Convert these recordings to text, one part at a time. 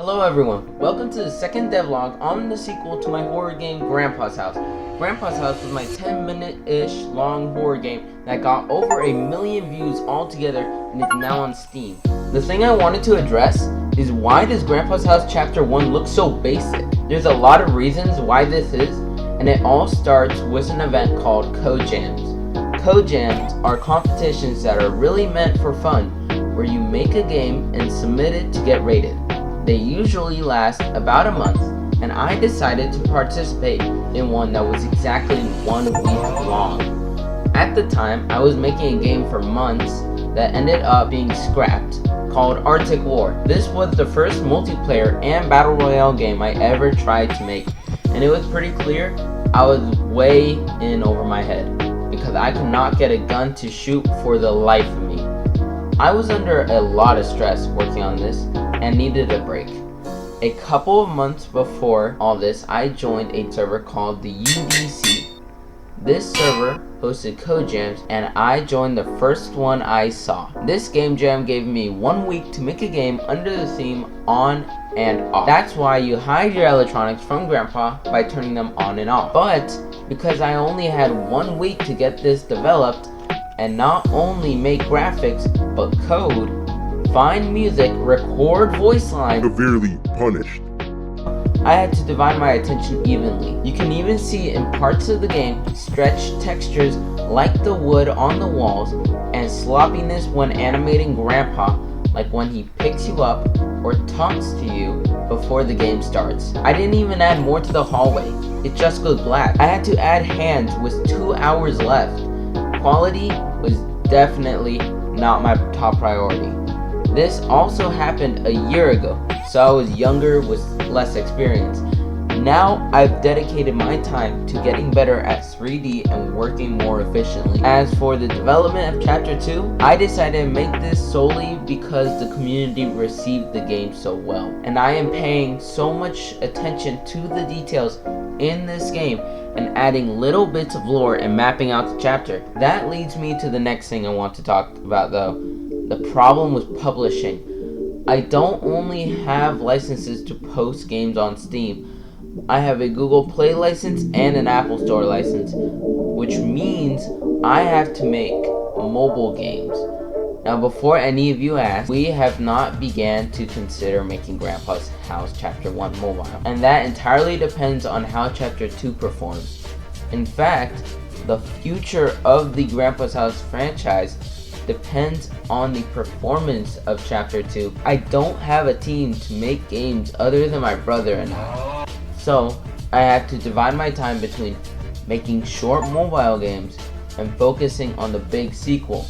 Hello everyone, welcome to the second devlog on the sequel to my horror game Grandpa's House. Grandpa's House was my 10-minute-ish long horror game that got over 1 million views altogether and is now on Steam. The thing I wanted to address is why does Grandpa's House Chapter 1 look so basic? There's a lot of reasons why this is, and it all starts with an event called Code Jams. Code Jams are competitions that are really meant for fun, where you make a game and submit it to get rated. They usually last about a month, and I decided to participate in one that was exactly 1 week long. At the time, I was making a game for months that ended up being scrapped, called Arctic War. This was the first multiplayer and battle royale game I ever tried to make, and it was pretty clear I was way in over my head, because I could not get a gun to shoot for the life of me. I was under a lot of stress working on this, and needed a break. A couple of months before all this, I joined a server called the UDC. This server hosted code jams, and I joined the first one I saw. This game jam gave me 1 week to make a game under the theme on and off. That's why you hide your electronics from Grandpa by turning them on and off. But because I only had 1 week to get this developed, and not only make graphics, but code, find music, record voice lines, severely punished, I had to divide my attention evenly. You can even see in parts of the game stretched textures like the wood on the walls, and sloppiness when animating Grandpa, like when he picks you up or talks to you before the game starts. I didn't even add more to the hallway, it just goes black. I had to add hands with 2 hours left. Quality was definitely not my top priority. This also happened a year ago, so I was younger with less experience. Now I've dedicated my time to getting better at 3D and working more efficiently. As for the development of Chapter 2, I decided to make this solely because the community received the game so well, and I am paying so much attention to the details in this game and adding little bits of lore and mapping out the chapter. That leads me to the next thing I want to talk about though. The problem with publishing. I don't only have licenses to post games on Steam. I have a Google Play license and an Apple Store license, which means I have to make mobile games. Now before any of you ask, we have not began to consider making Grandpa's House Chapter 1 mobile, and that entirely depends on how Chapter 2 performs. In fact, the future of the Grandpa's House franchise depends on the performance of Chapter 2. I don't have a team to make games other than my brother and I. So, I have to divide my time between making short mobile games and focusing on the big sequel.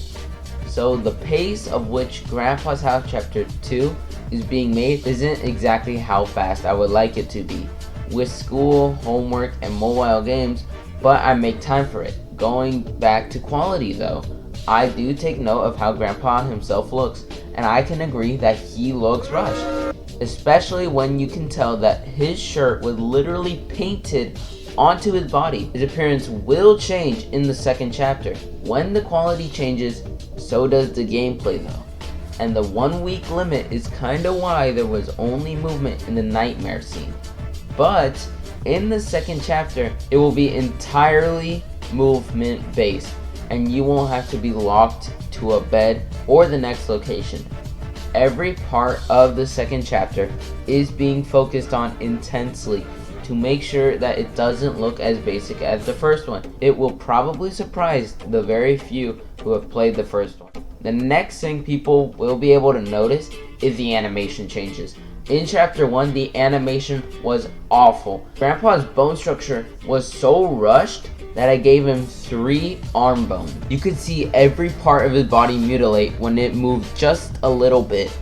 So, the pace of which Grandpa's House Chapter 2 is being made isn't exactly how fast I would like it to be, with school, homework, and mobile games, but I make time for it. Going back to quality though, I do take note of how Grandpa himself looks, and I can agree that he looks rushed, especially when you can tell that his shirt was literally painted onto his body. His appearance will change in the second chapter. When the quality changes, so does the gameplay though, and the 1 week limit is kinda why there was only movement in the nightmare scene. But in the second chapter, it will be entirely movement based, and you won't have to be locked to a bed or the next location. Every part of the second chapter is being focused on intensely to make sure that it doesn't look as basic as the first one. It will probably surprise the very few who have played the first one. The next thing people will be able to notice is the animation changes. In Chapter 1, the animation was awful. Grandpa's bone structure was so rushed that I gave him 3 arm bones. You could see every part of his body mutilate when it moved just a little bit.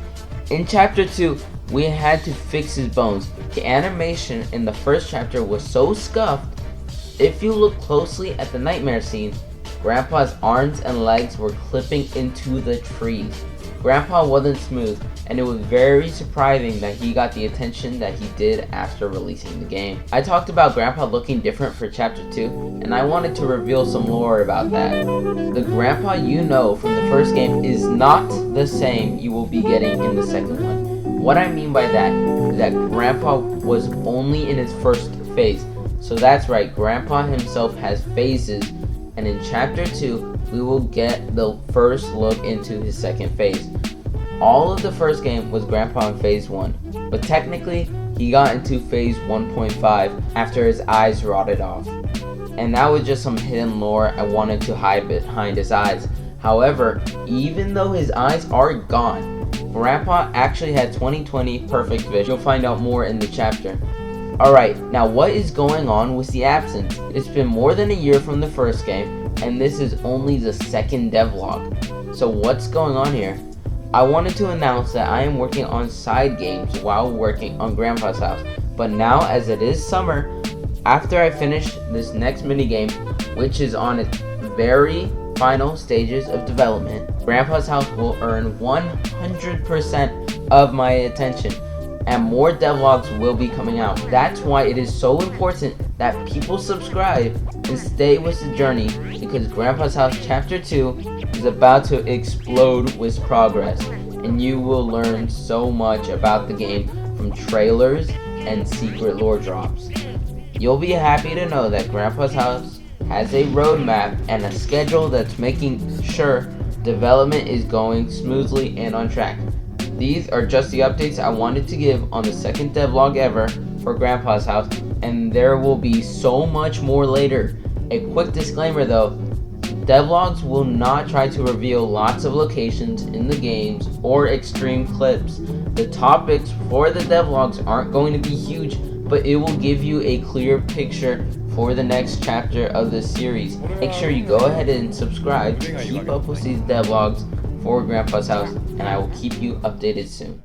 In Chapter 2, we had to fix his bones. The animation in the first chapter was so scuffed. If you look closely at the nightmare scene, Grandpa's arms and legs were clipping into the trees. Grandpa wasn't smooth, and it was very surprising that he got the attention that he did after releasing the game. I talked about Grandpa looking different for Chapter 2, and I wanted to reveal some lore about that. The Grandpa you know from the first game is not the same you will be getting in the second one. What I mean by that is that Grandpa was only in his first phase. So that's right, Grandpa himself has phases, and in Chapter 2, we will get the first look into his second phase. All of the first game was Grandpa in Phase 1, but technically, he got into Phase 1.5 after his eyes rotted off. And that was just some hidden lore I wanted to hide behind his eyes. However, even though his eyes are gone, Grandpa actually had 20/20 perfect vision. You'll find out more in the chapter. Alright, now what is going on with the absence? It's been more than a year from the first game, and this is only the second devlog. So what's going on here? I wanted to announce that I am working on side games while working on Grandpa's house. But now, as it is summer, after I finish this next minigame, which is on its very final stages of development, Grandpa's house will earn 100% of my attention, and more devlogs will be coming out. That's why it is so important that people subscribe and stay with the journey, because Grandpa's house Chapter 2 is about to explode with progress, and you will learn so much about the game from trailers and secret lore drops. You'll be happy to know that Grandpa's house has a roadmap and a schedule that's making sure development is going smoothly and on track. These are just the updates I wanted to give on the second devlog ever for Grandpa's house, and there will be so much more later. A quick disclaimer though, devlogs will not try to reveal lots of locations in the games or extreme clips. The topics for the devlogs aren't going to be huge, but it will give you a clear picture for the next chapter of this series. Make sure you go ahead and subscribe to keep up with these devlogs for Grandpa's house, and I will keep you updated soon.